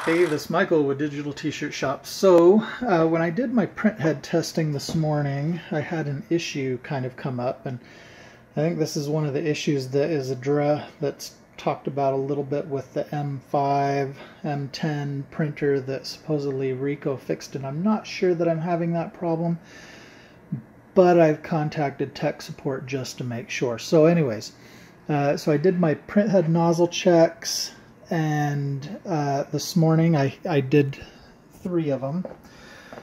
Hey, this is Michael with Digital T-Shirt Shop. So when I did my printhead testing this morning, I had an issue kind of come up, and I think this is one of the issues that is that's talked about a little bit with the M5, M10 printer that supposedly Ricoh fixed, and I'm not sure that I'm having that problem, but I've contacted tech support just to make sure. So anyways, so I did my printhead nozzle checks, and this morning I did 3 of them.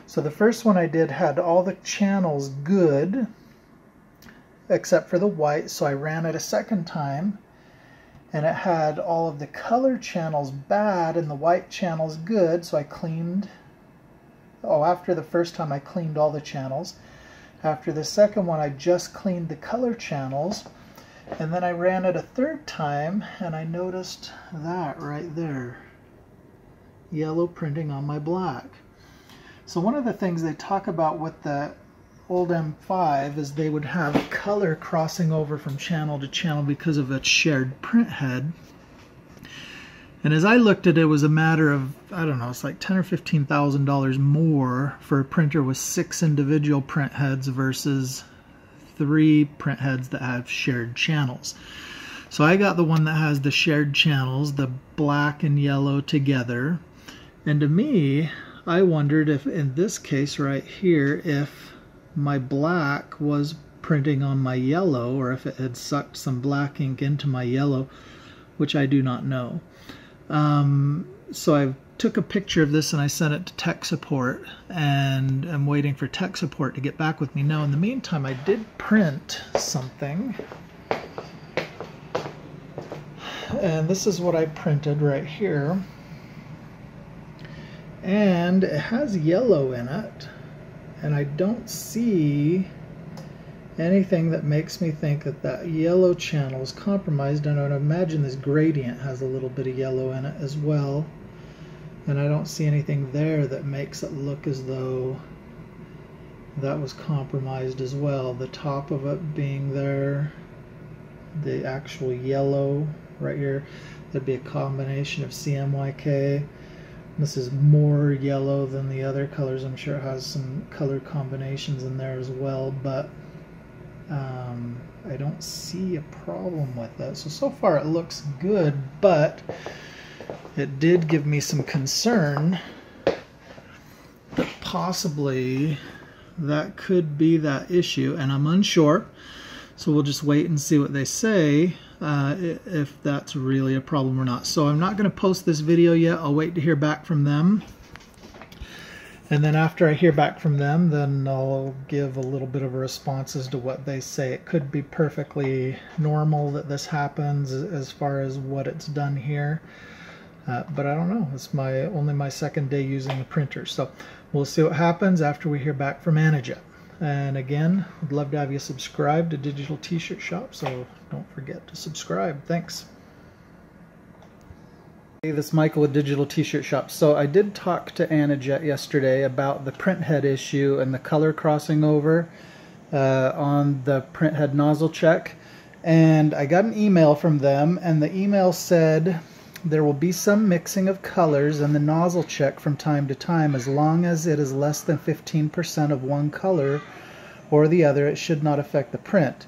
So the first one I did had all the channels good except for the white, so I ran it a second time and it had all of the color channels bad and the white channels good, so I cleaned. After the first time I cleaned all the channels. After the second one I just cleaned the color channels. And then I ran it a third time and I noticed that right there, yellow printing on my black. So one of the things they talk about with the old M5 is they would have color crossing over from channel to channel because of a shared printhead. And as I looked at it, it was a matter of, I don't know, it's like $10,000 or $15,000 more for a printer with 6 individual printheads versus 3 printheads that have shared channels. So I got the one that has the shared channels, the black and yellow together. And to me, I wondered if in this case right here, if my black was printing on my yellow or if it had sucked some black ink into my yellow, which I do not know. So I took a picture of this and I sent it to tech support, and I'm waiting for tech support to get back with me. Now in the meantime, I did print something, and this is what I printed right here, and it has yellow in it, and I don't see anything that makes me think that that yellow channel is compromised. And I would imagine this gradient has a little bit of yellow in it as well. And I don't see anything there that makes it look as though that was compromised as well. The top of it being there, the actual yellow right here, that'd be a combination of CMYK. This is more yellow than the other colors. I'm sure it has some color combinations in there as well, but I don't see a problem with that. So far it looks good, but it did give me some concern that possibly that could be that issue, and I'm unsure. So we'll just wait and see what they say, if that's really a problem or not. So I'm not going to post this video yet. I'll wait to hear back from them. And then after I hear back from them, then I'll give a little bit of a response as to what they say. It could be perfectly normal that this happens as far as what it's done here. But I don't know. It's only my second day using the printer. So we'll see what happens after we hear back from Anajet. And again, I'd love to have you subscribe to Digital T-Shirt Shop, so don't forget to subscribe. Thanks. Hey, this is Michael with Digital T-Shirt Shop. So I did talk to Anajet yesterday about the printhead issue and the color crossing over on the printhead nozzle check. And I got an email from them, and the email said there will be some mixing of colors in the nozzle check from time to time. As long as it is less than 15% of one color or the other, it should not affect the print.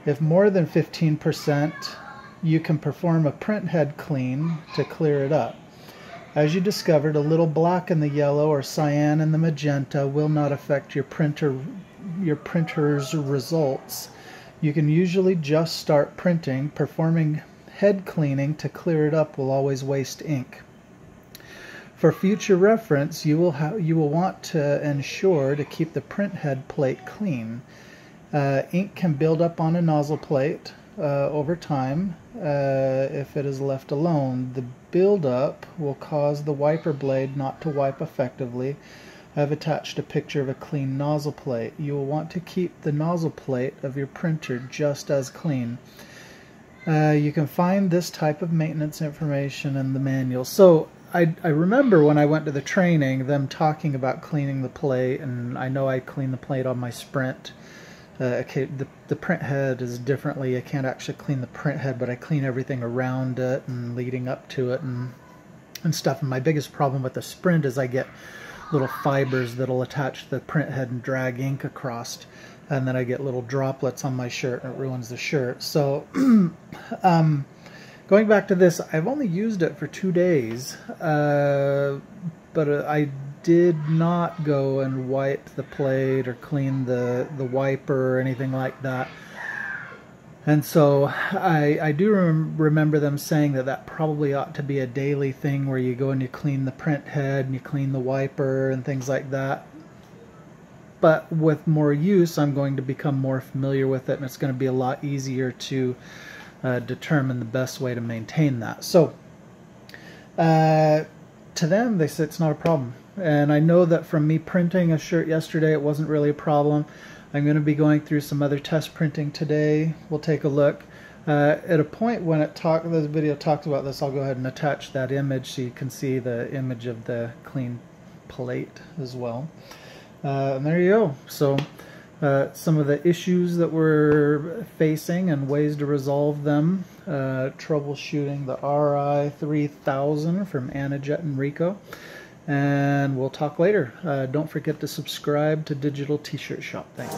If more than 15%, you can perform a printhead clean to clear it up. As you discovered, a little black in the yellow or cyan in the magenta will not affect your printer's results. You can usually just start printing. Performing head cleaning to clear it up will always waste ink. For future reference, you will want to ensure to keep the printhead plate clean. Ink can build up on a nozzle plate over time if it is left alone. The buildup will cause the wiper blade not to wipe effectively. I've attached a picture of a clean nozzle plate. You will want to keep the nozzle plate of your printer just as clean. You can find this type of maintenance information in the manual. So I remember when I went to the training, them talking about cleaning the plate, and I know I clean the plate on my Sprint. Okay, the printhead is differently. I can't actually clean the printhead, but I clean everything around it and leading up to it, and and stuff. And my biggest problem with the Sprint is I get little fibers that'll attach to the print head and drag ink across, and then I get little droplets on my shirt and it ruins the shirt. So going back to this, I've only used it for 2 days, but I did not go and wipe the plate or clean the wiper or anything like that. And so I do remember them saying that probably ought to be a daily thing, where you go and you clean the print head and you clean the wiper and things like that. But with more use, I'm going to become more familiar with it, and it's going to be a lot easier to determine the best way to maintain that. So to them, they said it's not a problem. And I know that from me printing a shirt yesterday, it wasn't really a problem. I'm going to be going through some other test printing today. We'll take a look. At a point when this video talks about this, I'll go ahead and attach that image so you can see the image of the clean plate as well. And there you go. So some of the issues that we're facing and ways to resolve them. Troubleshooting the RI3000 from Anajet and Ricoh. And we'll talk later. Don't forget to subscribe to Digital T-Shirt Shop. Thanks.